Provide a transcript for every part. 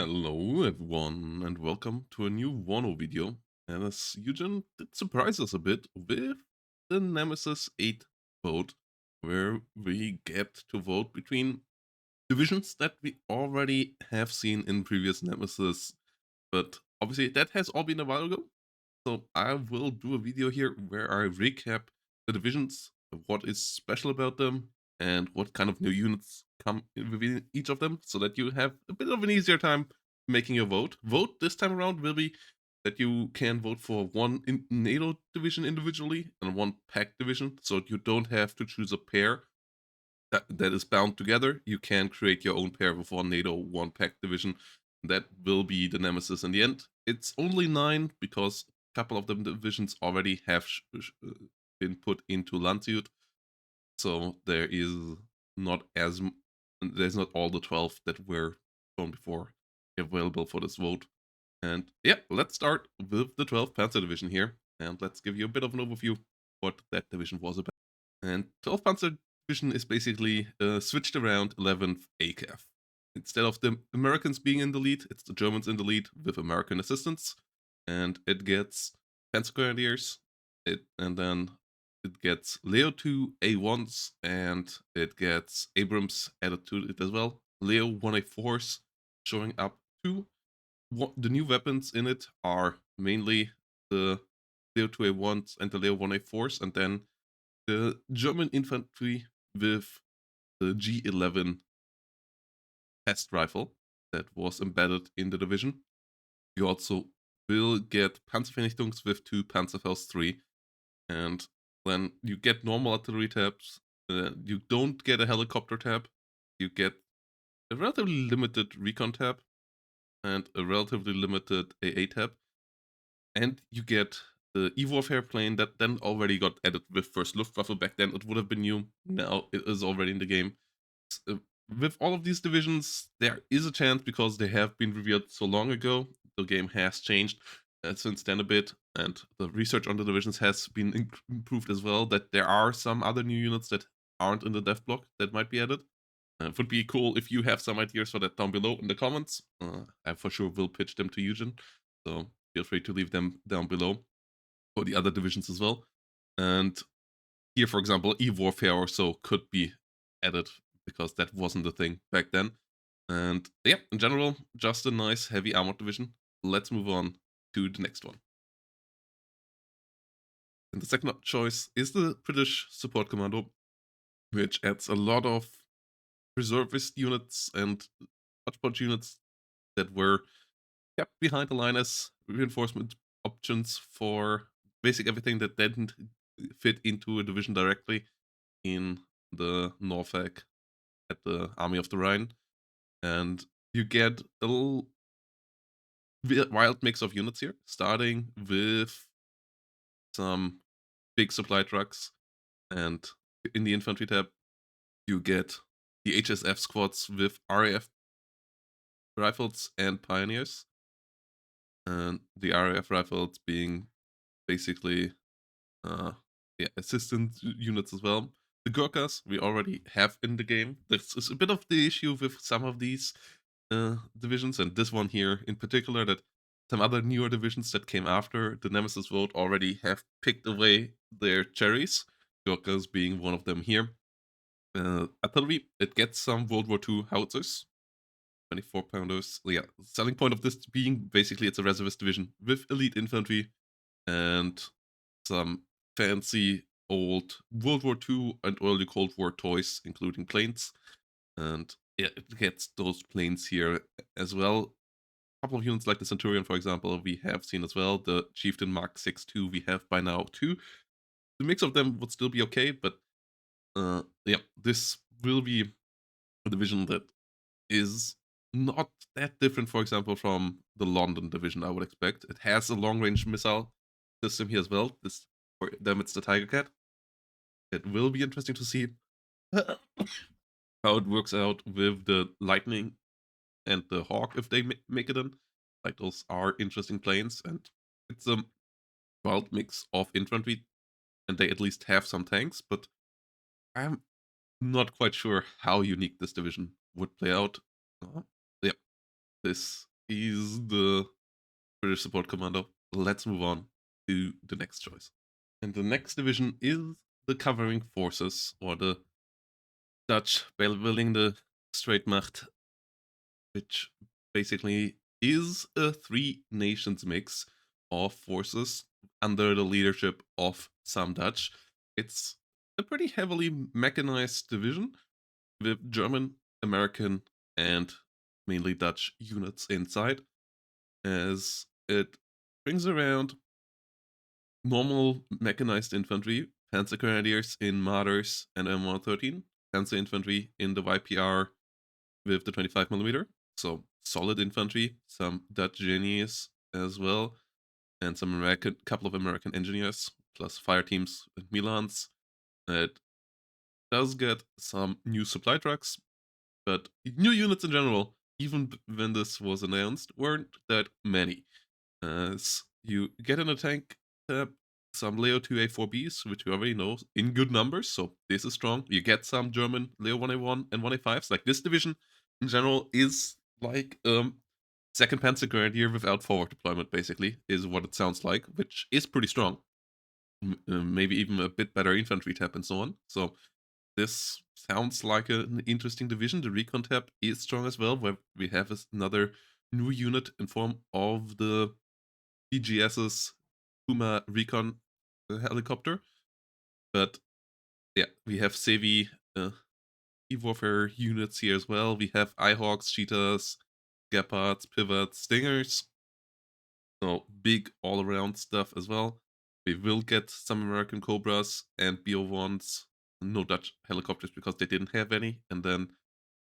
Hello everyone and welcome to a new Wano video. And as Eugen did surprise us a bit with the Nemesis 8 vote, where we get to vote between divisions that we already have seen in previous Nemesis, but obviously that has all been a while ago. So I will do a video here where I recap the divisions, what is special about them, and what kind of new units come within each of them, so that you have a bit of an easier time making your vote. Vote this time around will be that you can vote for one NATO division individually and one pack division, so you don't have to choose a pair that is bound together. You can create your own pair with one NATO, one pack division. That will be the Nemesis in the end. It's only 9 because a couple of the divisions already have been put into Landshut, so there is not as there's not all the 12 that were shown before available for this vote. And yeah, let's start with the 12th Panzer Division here, and let's give you a bit of an overview what that division was about. And 12th Panzer Division is basically switched around 11th ACAF. Instead of the Americans being in the lead, it's the Germans in the lead with American assistance, and it gets Panzer Grenadiers, and then it gets Leo 2 A1s, and it gets Abrams added to it as well. Leo 1A4s showing up too. The new weapons in it are mainly the Leo 2A1s and the Leo 1A4s, and then the German infantry with the G11 test rifle that was embedded in the division. You also will get Panzervernichtungs with 2 Panzerfaust 3, and then you get normal artillery tabs. You don't get a helicopter tab. You get a relatively limited recon tab and a relatively limited AA tab. And you get the E-Warfare plane that then already got added with First Luftwaffe. Back then it would have been new. Now it is already in the game. Uh, with all of these divisions, there is a chance, because they have been revealed so long ago, the game has changed since then a bit, and the research on the divisions has been improved as well, that there are some other new units that aren't in the Devblog that might be added. It would be cool if you have some ideas for that down below in the comments. I for sure will pitch them to Eugen, so feel free to leave them down below for the other divisions as well. And here, for example, E-Warfare or so could be added, because that wasn't a thing back then. And yeah, in general, just a nice heavy armored division. Let's move on to the next one. And the second choice is the British Support Commando, which adds a lot of reservist units and hotspot units that were kept behind the line as reinforcement options for basic everything that didn't fit into a division directly in the Norfolk at the Army of the Rhine. And you get a little wild mix of units here, starting with some big supply trucks. And in the infantry tab, you get the HSF squads with RAF rifles and pioneers. And the RAF rifles being basically assistant units as well. The Gurkhas we already have in the game. This is a bit of the issue with some of these divisions, and this one here in particular, that some other newer divisions that came after the Nemesis vote already have picked away their cherries, Gurkhas being one of them here. Artillery, it gets some World War II howitzers, 24 pounders. Yeah, selling point of this being basically it's a reservist division with elite infantry and some fancy old World War II and early Cold War toys, including planes. And yeah, it gets those planes here as well. A couple of units like the Centurion, for example, we have seen as well. The Chieftain Mark 6 II we have by now too. The mix of them would still be okay, but yeah, this will be a division that is not that different, for example, from the London division, I would expect. It has a long-range missile system here as well. This, for them, it's the Tiger Cat. It will be interesting to see how it works out with the Lightning and the Hawk if they make it in. Like, those are interesting planes, and it's a wild mix of infantry, and they at least have some tanks, but I'm not quite sure how unique this division would play out. Uh, yeah, this is the British support commando. Let's move on to the next choice. And the next division is the covering forces, or the Dutch building the Streitmacht, which basically is a three nations mix of forces under the leadership of some Dutch. It's a pretty heavily mechanized division with German, American, and mainly Dutch units inside, as it brings around normal mechanized infantry, Panzer Grenadiers in Martyrs and M113, Panzer infantry in the YPR with the 25mm. So solid infantry, some Dutch genies as well, and some couple of American engineers, plus fire teams and Milans. It does get some new supply trucks, but new units in general, even when this was announced, weren't that many. As you get in a tank tab some Leo 2A4Bs, which you already know, in good numbers, so this is strong. You get some German Leo 1A1 and 1A5s. Like, this division in general is like second Panzer Grenadier without forward deployment, basically, is what it sounds like, which is pretty strong. Maybe even a bit better infantry tab and so on. So this sounds like an interesting division. The recon tab is strong as well, where we have another new unit in form of the PGS's Puma Recon helicopter. But yeah, we have Sevi E-Warfare units here as well. We have Eyehawks, Cheetahs, Gepards, Pivots, Stingers. So big all-around stuff as well. We will get some American Cobras and BO1s. No Dutch helicopters because they didn't have any. And then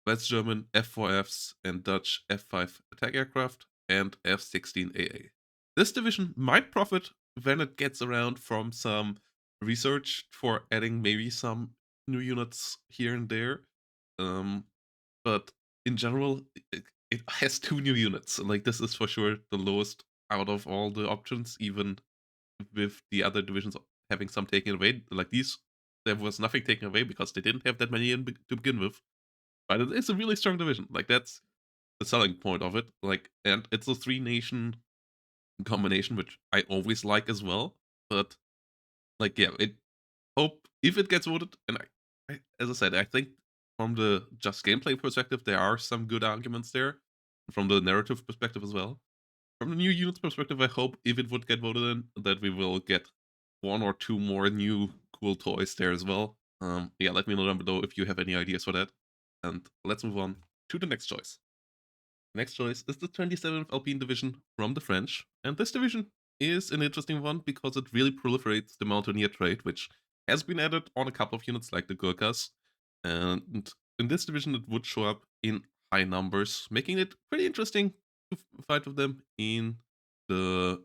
West German F4Fs and Dutch F5 attack aircraft and F-16AA. This division might profit when it gets around from some research for adding maybe some new units here and there. But in general, it has two new units. Like, this is for sure the lowest out of all the options, even with the other divisions having some taken away. Like, these, there was nothing taken away because they didn't have that many to begin with. But it is a really strong division. Like, that's the selling point of it. Like, and it's a three nation combination, which I always like as well. But like, yeah, it hope if it gets voted, and as I said, I think from the just gameplay perspective, there are some good arguments there. From the narrative perspective as well. From the new units perspective, I hope if it would get voted in, that we will get one or two more new cool toys there as well. Yeah, let me know down below if you have any ideas for that. And let's move on to the next choice. Next choice is the 27th Alpine division from the French, and this division is an interesting one because it really proliferates the mountaineer trait, which has been added on a couple of units like the Gurkhas, and in this division it would show up in high numbers, making it pretty interesting to fight with them in the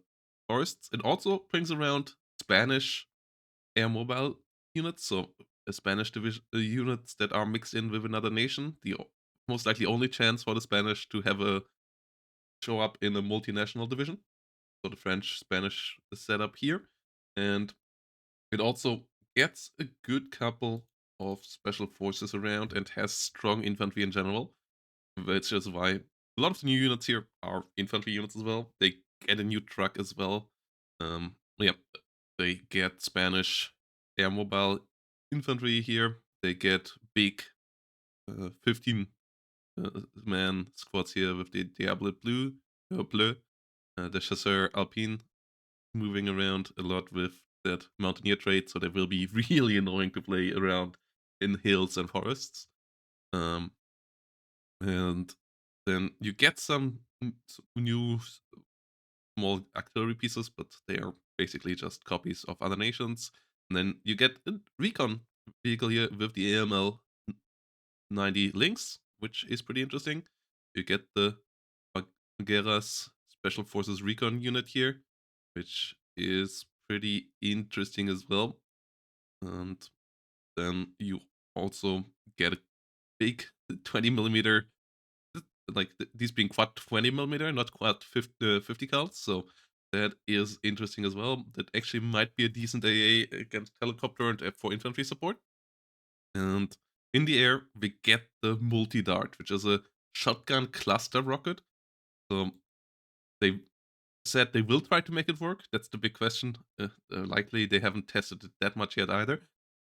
forests. It also brings around Spanish air mobile units, so a Spanish division units that are mixed in with another nation. The most likely only chance for the Spanish to have a show up in a multinational division. So the French Spanish setup here, and it also gets a good couple of special forces around and has strong infantry in general, which is why a lot of the new units here are infantry units as well. They get a new truck as well. Yeah, they get Spanish air mobile infantry here. They get big 15 man squads here with the Diable Bleu, the Chasseur Alpine moving around a lot with that mountaineer trait, so they will be really annoying to play around in hills and forests. And then you get some new small artillery pieces, but they are basically just copies of other nations. And then you get a recon vehicle here with the AML 90 links, which is pretty interesting. You get the Guerra's Special Forces Recon unit here, which is pretty interesting as well. And then you also get a big 20mm, like these being quad 20mm, not quad 50 cals. So that is interesting as well. That actually might be a decent AA against helicopter and F4 infantry support. And in the air, we get the multi-dart, which is a shotgun cluster rocket. So they said they will try to make it work. That's the big question. Likely they haven't tested it that much yet either,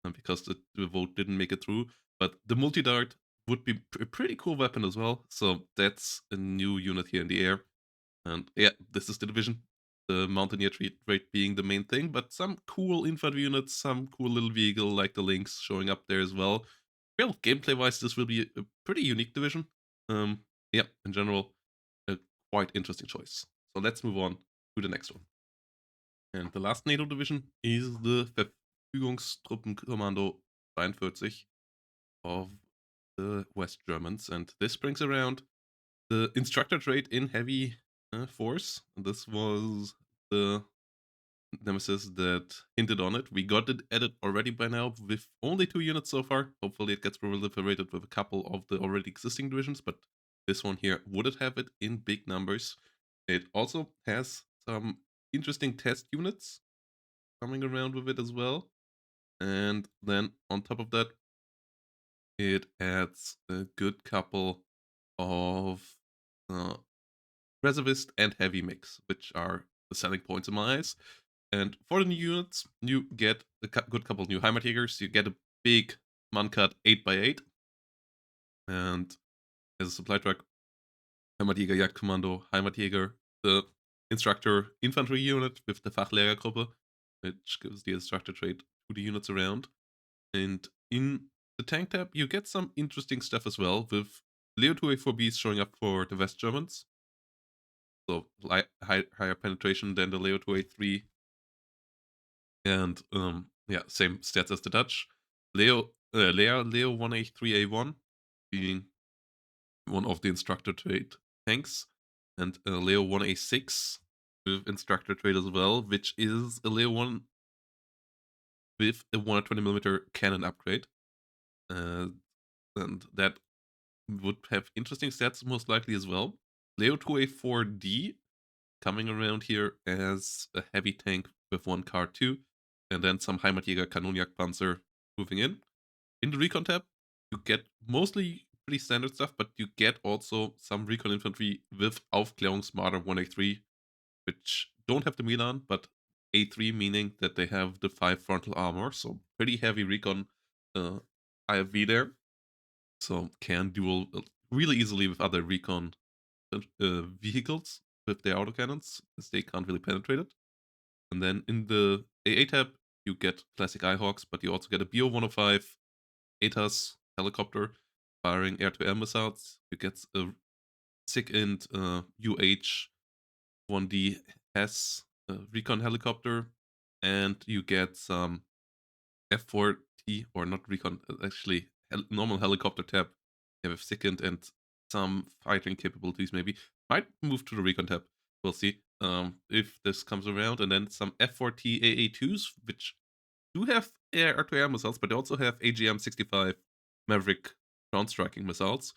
because the vote didn't make it through. But the multi-dart would be a pretty cool weapon as well. So that's a new unit here in the air. And yeah, this is the division. The Mountaineer trait being the main thing, but some cool infantry units, some cool little vehicle like the Lynx showing up there as well. Well, gameplay-wise, this will be a pretty unique division. Yeah, in general, a quite interesting choice. So let's move on to the next one. And the last NATO division is the Verfügungstruppenkommando 43 of the West Germans. And this brings around the instructor trait in heavy force. This was the Nemesis that hinted on it. We got it added already by now with only 2 units so far. Hopefully it gets proliferated with a couple of the already existing divisions, but this one here wouldn't have it in big numbers. It also has some interesting test units coming around with it as well. And then on top of that, it adds a good couple of uh, reservist and heavy mix, which are the selling points in my eyes. And for the new units, you get a good couple new Heimatjägers. You get a big Mankat 8x8. And as a supply truck, Heimatjäger Jagdkommando, Heimatjäger, the instructor infantry unit with the Fachlehrergruppe, which gives the instructor trait to the units around. And in the tank tab, you get some interesting stuff as well, with Leo 2A4Bs showing up for the West Germans. So higher penetration than the Leo 2A3. And yeah, same stats as the Dutch. Leo 1A3A1 being one of the instructor trait tanks, and Leo 1A6 with instructor trait as well, which is a Leo 1 with a 120mm cannon upgrade. And that would have interesting stats most likely as well. Leo 2A4D coming around here as a heavy tank with 1 car 2, and then some Heimatjäger Kanonjagdpanzer moving in. In the recon tab, you get mostly pretty standard stuff, but you get also some recon infantry with Aufklärungsmarder 1A3, which don't have the Milan, but A3 meaning that they have the 5 frontal armor, so pretty heavy recon IFV there. So can duel really easily with other recon vehicles with their autocannons, as they can't really penetrate it. And then in the AA tab, you get classic Eyehawks, but you also get a BO-105 ATAS helicopter firing air-to-air missiles. You get a SIG-int UH-1DS recon helicopter, and you get some F4T, or not recon, actually normal helicopter tab. You have SIG-int and some fighting capabilities maybe. Might move to the recon tab. We'll see if this comes around. And then some F4T AA2s, which do have air-to-air missiles, but they also have AGM-65 Maverick ground striking missiles.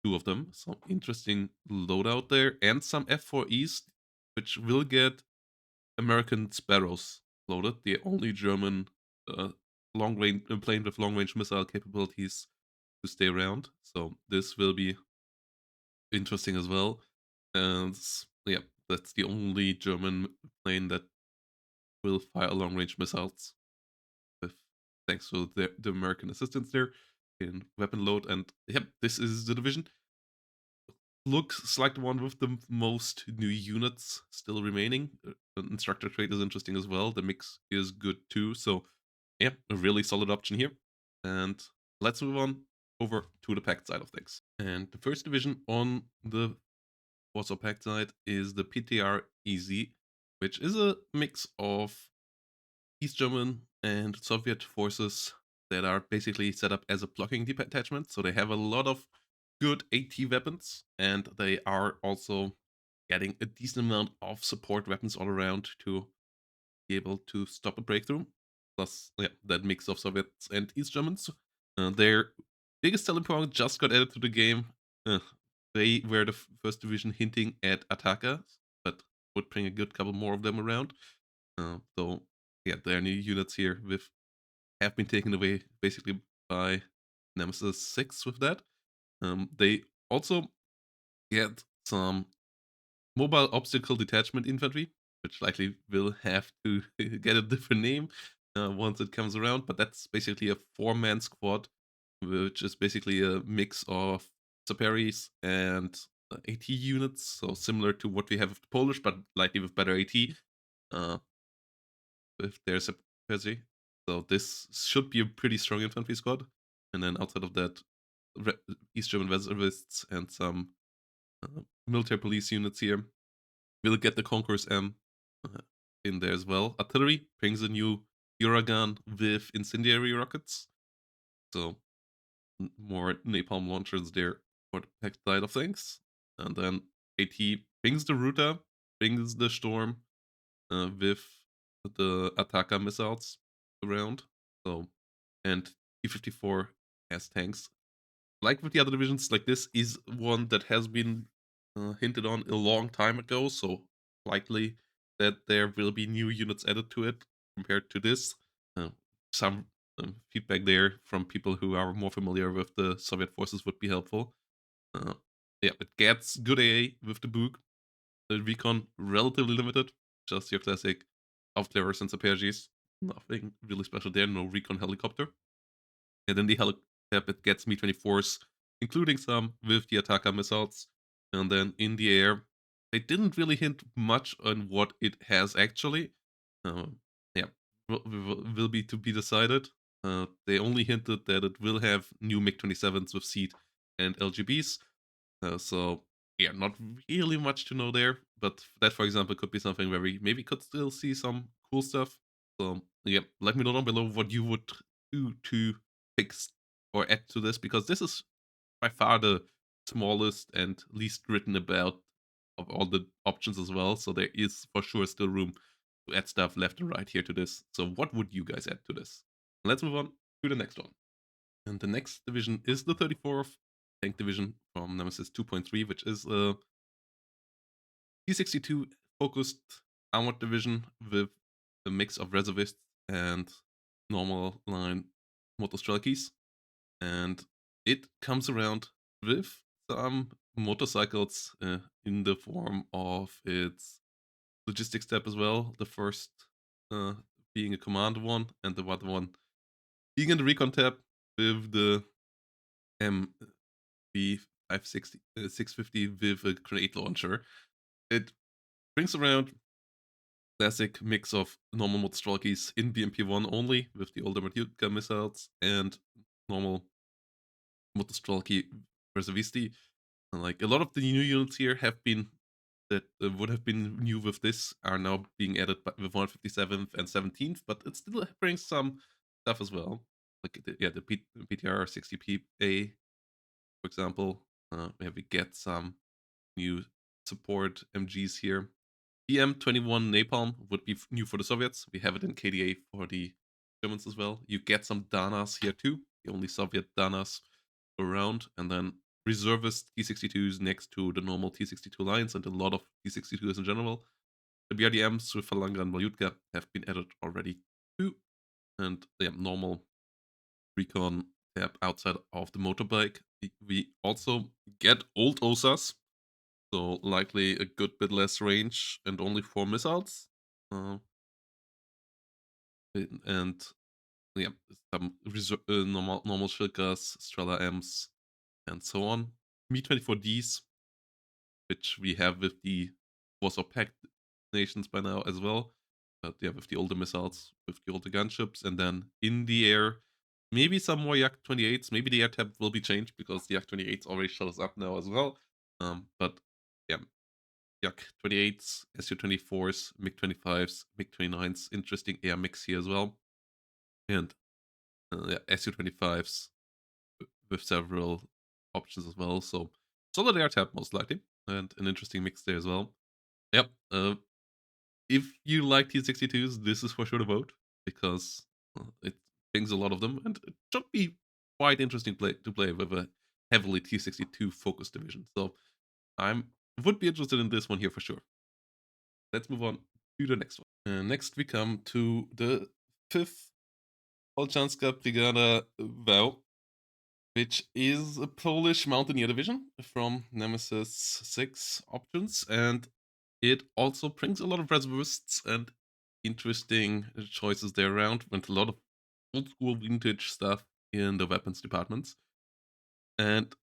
2 of them. So interesting loadout there. And some F4Es, which will get American Sparrows loaded. The only German long-range plane with long-range missile capabilities to stay around. So this will be interesting as well. And yeah, that's the only German plane that will fire long-range missiles, with thanks to the American assistance there in weapon load. And yep, this is the division. Looks like the one with the most new units still remaining. Instructor trait is interesting as well. The mix is good too. So yeah, a really solid option here. And let's move on over to the packed side of things. And the first division on the Warsaw packed side is the PTRez, which is a mix of East German and Soviet forces that are basically set up as a blocking detachment. So they have a lot of good AT weapons, and they are also getting a decent amount of support weapons all around to be able to stop a breakthrough. Plus, yeah, that mix of Soviets and East Germans. Their biggest selling point just got added to the game. They were the first division hinting at Ataka, but would bring a good couple more of them around. So yeah, their new units here have been taken away basically by Nemesis 6 with that. They also get some Mobile Obstacle Detachment Infantry, which likely will have to get a different name once it comes around, but that's basically a 4-man squad, which is basically a mix of Saperis and AT units, so similar to what we have with the Polish, but likely with better AT, uh, if there's a Percy. So this should be a pretty strong infantry squad. And then outside of that, East German reservists and some military police units here. We'll get the Conqueror's M uh, in there as well. Artillery brings a new Uragan with incendiary rockets. So more napalm launchers there for the tech side of things. And then AT brings the Ruta, brings the Storm with the Ataka missiles around. So and T-54 as tanks. Like with the other divisions, like this is one that has been hinted on a long time ago, so likely that there will be new units added to it compared to this. Uh, some feedback there from people who are more familiar with the Soviet forces would be helpful. Uh, yeah, it gets good AA with the Bug. The recon relatively limited, just your classic Aufklärers and Sapergis. Nothing really special there, no recon helicopter. And then the helicopter gets Mi-24s, including some with the Ataka missiles. And then in the air, they didn't really hint much on what it has actually. Yeah, will be to be decided. They only hinted that it will have new MiG-27s with seat and LGBs. So yeah, not really much to know there. But that, for example, could be something where we maybe could still see some cool stuff. So yeah, let me know down below what you would do to fix or add to this, because this is by far the smallest and least written about of all the options as well. So there is for sure still room to add stuff left and right here to this. So what would you guys add to this? Let's move on to the next one. And the next division is the 34th Tank Division from Nemesis 2.3, which is a T-62 focused armored division with a mix of reservists and normal line motostrelkis. And it comes around with some motorcycles in the form of its logistics step as well. The first uh, being a command one, and the other one being in the recon tab with the MB 560 650 with a grenade launcher. It brings around classic mix of normal motostrelkis in BMP1 only with the older Matyutka missiles and normal motostrelki reservisti. And like a lot of the new units here have been that would have been new with this are now being added with 157th and 17th, but it still brings some stuff as well. Like the PTR 60PA, for example, where we get some new support MGs here. BM-21 Napalm would be new for the Soviets. We have it in KDA for the Germans as well. You get some Danas here too, the only Soviet Danas around, and then reservist T-62s next to the normal T-62 lines and a lot of T-62s in general. The BRDMs with Falanga and Malyutka have been added already too, and yeah, normal recon tab outside of the motorbike. We also get old OSAs, so likely a good bit less range and only 4 missiles. Uh, and yeah, some normal Shilkas, Strela M's, and so on. Mi-24Ds, which we have with the Warsaw Pact nations by now as well. But yeah, with the older missiles, with the older gunships, and then in the air, maybe some more Yak 28s. Maybe the air tab will be changed because the Yak 28s already shows up now as well. But yeah, Yak 28s, Su 24s, MiG 25s, MiG 29s. Interesting air mix here as well. And yeah, Su 25s with several options as well. So solid air tab most likely, and an interesting mix there as well. Yep. If you like T-62s, this is for sure the vote because it brings a lot of them, and it should be quite interesting to play with a heavily T-62 focused division. So I'm would be interested in this one here for sure. Let's move on to the next one. Next we come to the 5th Polchanska Brigada Ver, which is a Polish mountaineer division from Nemesis 6 options, and It also brings a lot of reservists and interesting choices there around, and a lot of old school vintage stuff in the weapons departments. And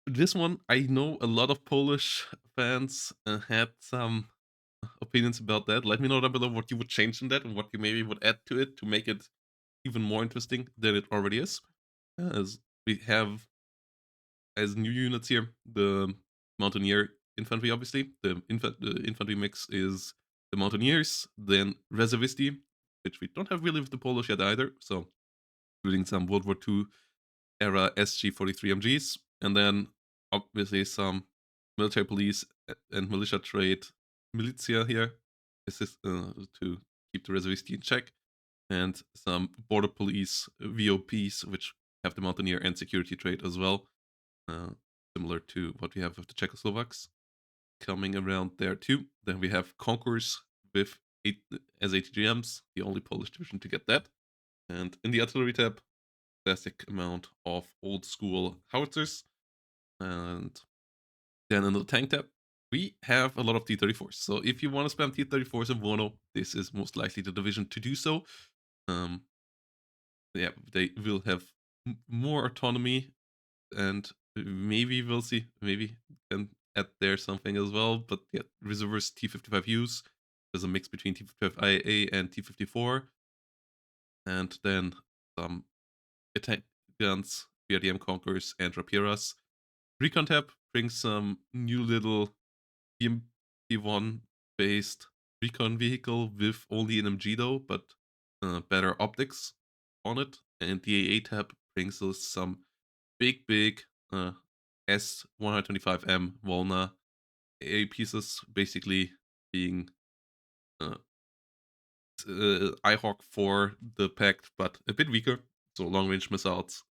this one, I know a lot of Polish fans had some opinions about that. Let me know down below what you would change in that and what you maybe would add to it to make it even more interesting than it already is. As we have as new units here, the Mountaineer infantry, obviously. The infantry mix is the Mountaineers, then Reservisti, which we don't have really with the Polish yet either. So, including some World War II era SG-43 MGs, and then obviously some military police and militia trade militia here, assist to keep the Reservisti in check, and some border police VOPs, which have the Mountaineer and security trade as well, uh, similar to what we have with the Czechoslovaks coming around there too. Then we have Conquerors with as ATGMs, the only Polish division to get that. And in the artillery tab, classic amount of old school howitzers. And then in the tank tab, we have a lot of T-34s. So if you want to spam T-34s in Vono, this is most likely the division to do so. Um, yeah, they will have more autonomy, and maybe we'll see. Maybe can add there something as well. But yeah, reservers T-55Us. There's a mix between T-55IA and T-54, and then some attack guns, BRDM Conquerors, and Rapiras. Recon tab brings some new little BMP-1 based recon vehicle with only an MG though, but better optics on it. And the AA tab brings us some big uh, S125M Volna AA pieces, basically being uh, IHawk for the pact, but a bit weaker. So long range missiles,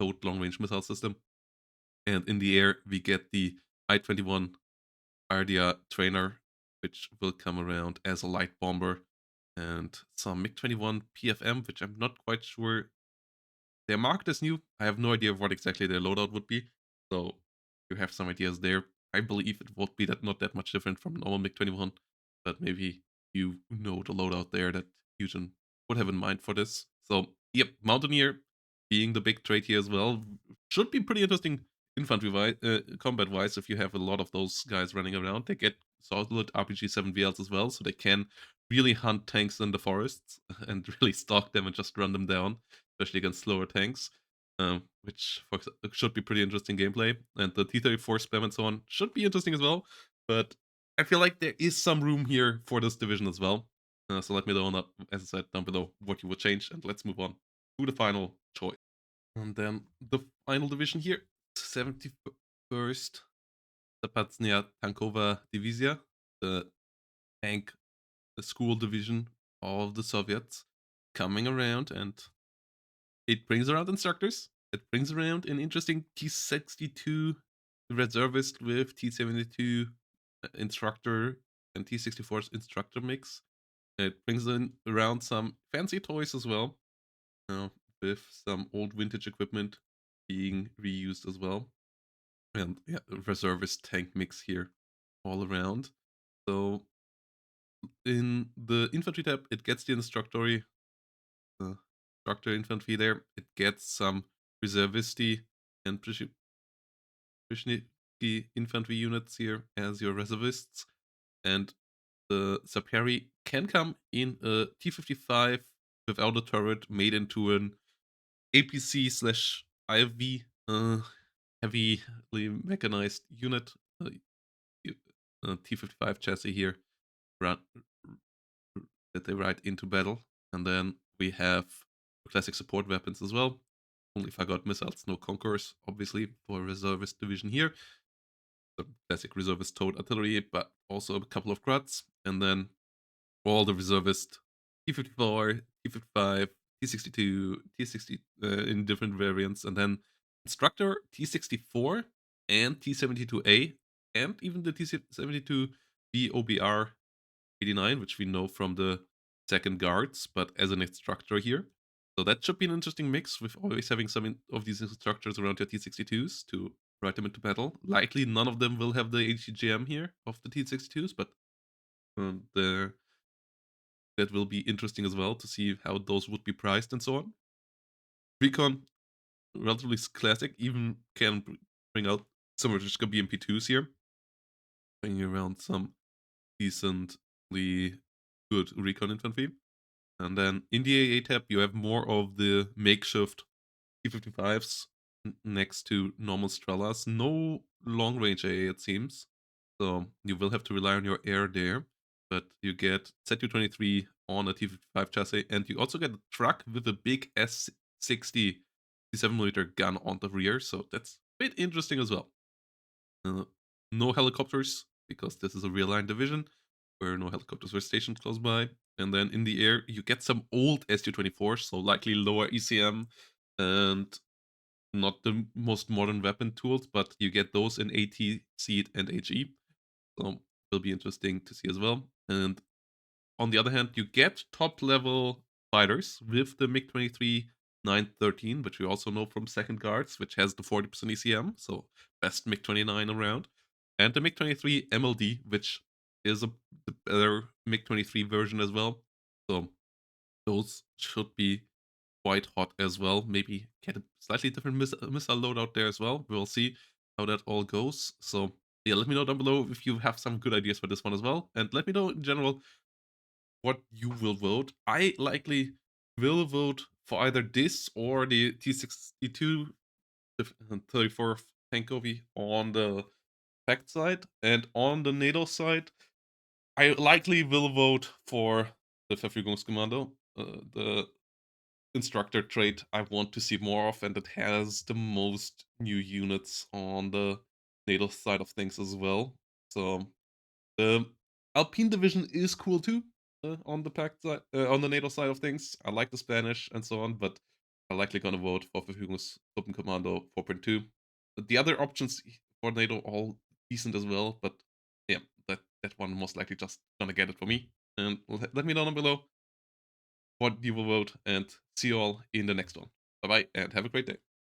towed long range missile system. And in the air, we get the I-21 Ardia trainer, which will come around as a light bomber, and some MiG-21 PFM, which I'm not quite sure. They're marked as new. I have no idea what exactly their loadout would be. So you have some ideas there. I believe it would be not that much different from normal MiG-21, but maybe you know the loadout there that Fusion would have in mind for this. So yep, Mountaineer being the big trait here as well should be pretty interesting infantry combat wise if you have a lot of those guys running around. They get solid RPG-7 VLs as well, so they can really hunt tanks in the forests and really stalk them and just run them down, especially against slower tanks, which should be pretty interesting gameplay. And the T-34 spam and so on should be interesting as well. But I feel like there is some room here for this division as well. So let me know, as I said, down below what you would change, and let's move on to the final choice. And then the final division here, 71st Zapadznia Tankova Divizia, the tank school division of the Soviets, coming around, and it brings around instructors. It brings around an interesting T62 reservist with T72 instructor and T64's instructor mix. It brings in around some fancy toys as well, uh, with some old vintage equipment being reused as well. And yeah, reservist tank mix here all around. So in the infantry tab, it gets the instructor infantry there. It gets some reservisti and Prishnicky infantry units here as your reservists. And the Saperi can come in a T-55 without a turret, made into an APC slash IV heavily mechanized unit. T-55 chassis here run, that they ride into battle. And then we have classic support weapons as well. Only Fagot missiles, no Conquerors, obviously, for reservist division here. The classic reservist towed artillery, but also a couple of Gruts. And then all the reservist T-54, T-55, T-62, T-60 in different variants. And then instructor T-64 and T-72A, and even the T-72B OBR 89, which we know from the second guards, but as an instructor here. So that should be an interesting mix with always having some of these instructors around your T-62s to Write them into battle. Likely none of them will have the HGM here of the T-62s, but the that will be interesting as well to see how those would be priced and so on. Recon, relatively classic, even can bring out some Rishka BMP2s here, bringing around some decently good recon infantry. And then in the AA tab, you have more of the makeshift T-55s next to normal Strelas. No long range AA, it seems. So you will have to rely on your air there. But you get ZU-23 on a T-55 chassis, and you also get a truck with a big S60 7mm gun on the rear. So that's a bit interesting as well. Uh, no helicopters, because this is a real line division where no helicopters were stationed close by. And then in the air, you get some old Su-24s, so likely lower ECM and not the most modern weapon tools, but you get those in AT, SEED, and HE. So will be interesting to see as well. And on the other hand, you get top level fighters with the MiG-23 913, which we also know from Second Guards, which has the 40% ECM, so best MiG-29 around, and the MiG-23 MLD, which is the better MiG-23 version as well. So those should be quite hot as well. Maybe get a slightly different missile loadout there as well. We'll see how that all goes. So yeah, let me know down below if you have some good ideas for this one as well, and let me know in general what you will vote. I likely will vote for either this or the T-62, the 34th Tankovi on the fact side, and on the NATO side, I likely will vote for the Verfügungskommando, the instructor trait I want to see more of, and it has the most new units on the NATO side of things as well. So the Alpine division is cool too, on the pact side, on the NATO side of things. I like the Spanish and so on, but I'm likely gonna vote for Verfügungstruppenkommando 4.2. The other options for NATO all decent as well, but yeah, that one most likely just gonna get it for me. And let me know down below what you will vote, and see you all in the next one. Bye bye, and have a great day.